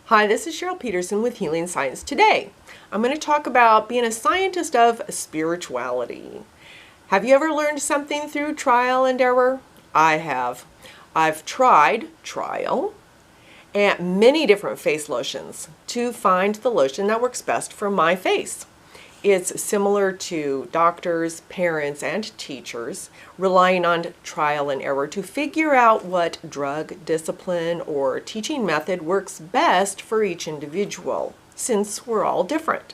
Hi, this is Cheryl Petersen with Healing Science Today. I'm going to talk about being a scientist of spirituality. Have you ever learned something through trial and error? I have. I've tried trial and many different face lotions to find the lotion that works best for my face. It's similar to doctors, parents, and teachers relying on trial and error to figure out what drug, discipline, or teaching method works best for each individual, since we're all different.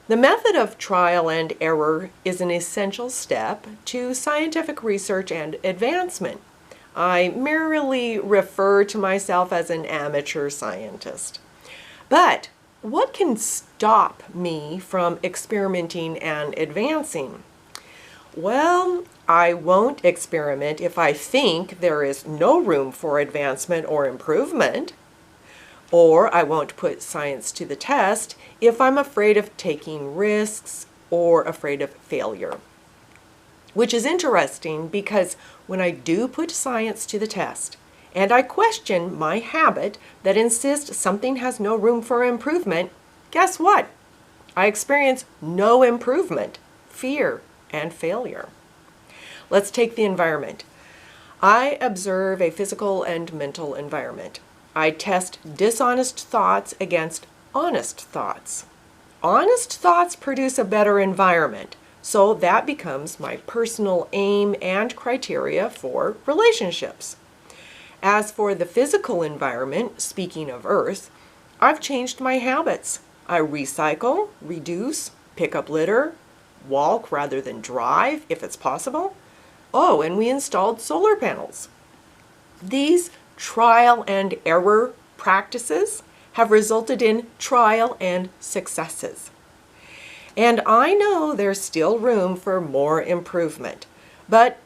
The method of trial and error is an essential step to scientific research and advancement. I merely refer to myself as an amateur scientist. But what can stop me from experimenting and advancing? Well, I won't experiment if I think there is no room for advancement or improvement. Or I won't put science to the test if I'm afraid of taking risks or afraid of failure. Which is interesting because when I do put science to the test, and I question my habit that insists something has no room for improvement, guess what? I experience no improvement, fear, and failure. Let's take the environment. I observe a physical and mental environment. I test dishonest thoughts against honest thoughts. Honest thoughts produce a better environment, so that becomes my personal aim and criteria for relationships. As for the physical environment, speaking of Earth, I've changed my habits. I recycle, reduce, pick up litter, walk rather than drive if it's possible. Oh, and we installed solar panels. These trial and error practices have resulted in trial and successes. And I know there's still room for more improvement, but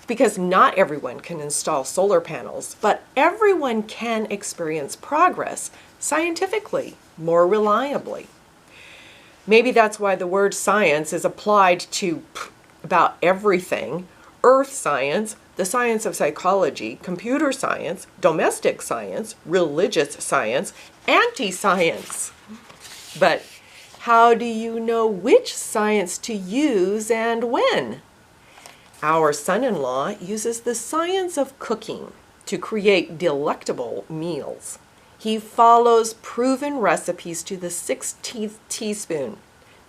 because not everyone can install solar panels, but everyone can experience progress scientifically, more reliably. Maybe that's why the word science is applied to about everything: earth science, the science of psychology, computer science, domestic science, religious science, anti-science. But how do you know which science to use and when? Our son-in-law uses the science of cooking to create delectable meals. He follows proven recipes to the 16th teaspoon.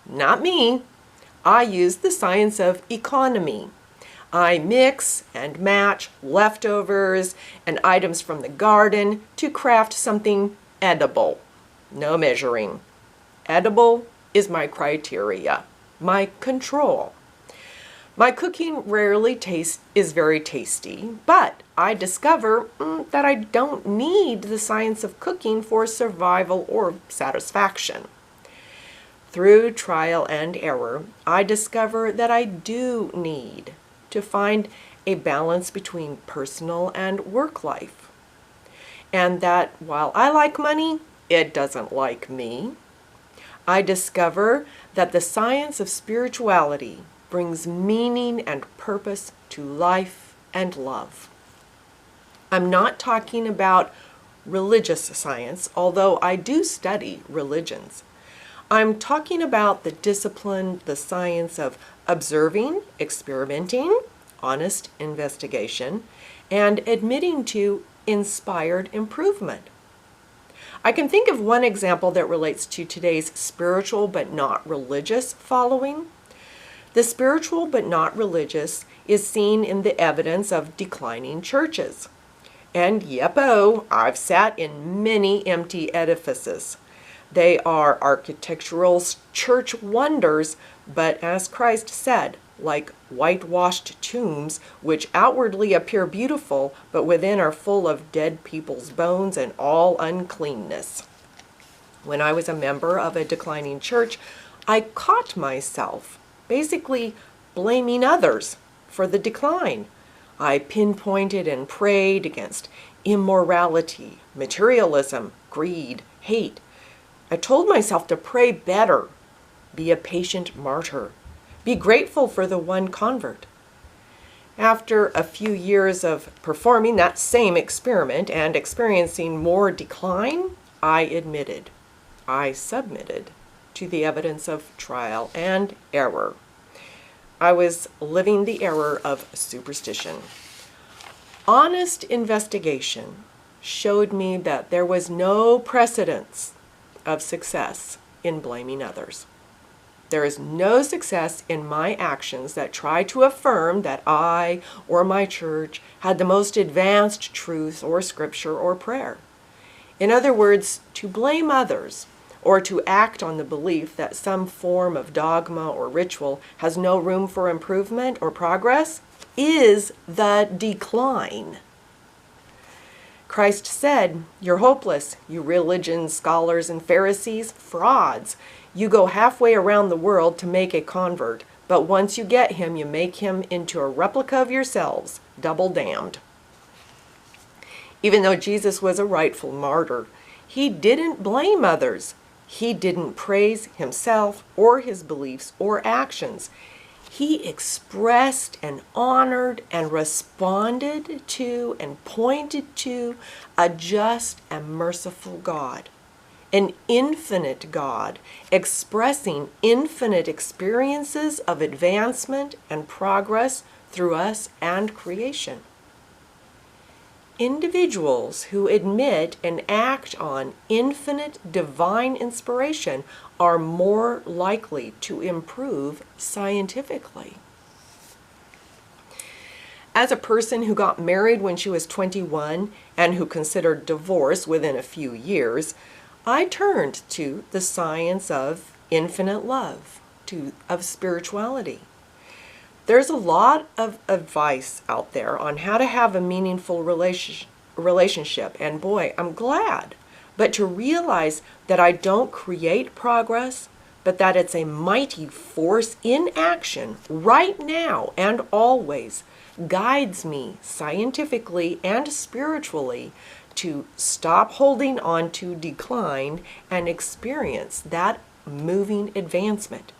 Not me. I use the science of economy. I mix and match leftovers and items from the garden to craft something edible. No measuring. Edible is my criteria, my control. My cooking rarely is very tasty, but I discover that I don't need the science of cooking for survival or satisfaction. Through trial and error, I discover that I do need to find a balance between personal and work life. And that while I like money, it doesn't like me. I discover that the science of spirituality brings meaning and purpose to life and love. I'm not talking about religious science, although I do study religions. I'm talking about the discipline, the science of observing, experimenting, honest investigation, and admitting to inspired improvement. I can think of one example that relates to today's spiritual but not religious following. The spiritual but not religious is seen in the evidence of declining churches. And yep-o, I've sat in many empty edifices. They are architectural church wonders, but as Christ said, like whitewashed tombs, which outwardly appear beautiful, but within are full of dead people's bones and all uncleanness. When I was a member of a declining church, I caught myself basically blaming others for the decline. I pinpointed and prayed against immorality, materialism, greed, hate. I told myself to pray better, be a patient martyr, be grateful for the one convert. After a few years of performing that same experiment and experiencing more decline, I admitted, I submitted to the evidence of trial and error. I was living the error of superstition. Honest investigation showed me that there was no precedence of success in blaming others. There is no success in my actions that try to affirm that I or my church had the most advanced truth or scripture or prayer. In other words, to blame others or to act on the belief that some form of dogma or ritual has no room for improvement or progress is the decline. Christ said, "You're hopeless, you religion scholars and Pharisees, frauds. You go halfway around the world to make a convert, but once you get him, you make him into a replica of yourselves, double damned." Even though Jesus was a rightful martyr, he didn't blame others. He didn't praise himself or his beliefs or actions. He expressed and honored and responded to and pointed to a just and merciful God, an infinite God expressing infinite experiences of advancement and progress through us and creation. Individuals who admit and act on infinite divine inspiration are more likely to improve scientifically. As a person who got married when she was 21 and who considered divorce within a few years, I turned to the science of infinite love, of spirituality. There's a lot of advice out there on how to have a meaningful relationship, and boy, I'm glad. But to realize that I don't create progress, but that it's a mighty force in action right now and always, guides me scientifically and spiritually to stop holding on to decline and experience that moving advancement.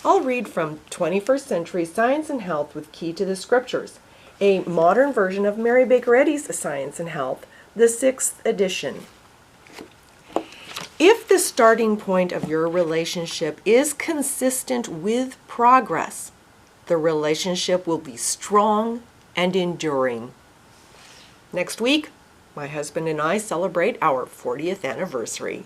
I'll read from 21st Century Science and Health with Key to the Scriptures, a modern version of Mary Baker Eddy's Science and Health, the 6th edition. If the starting point of your relationship is consistent with progress, the relationship will be strong and enduring. Next week, my husband and I celebrate our 40th anniversary.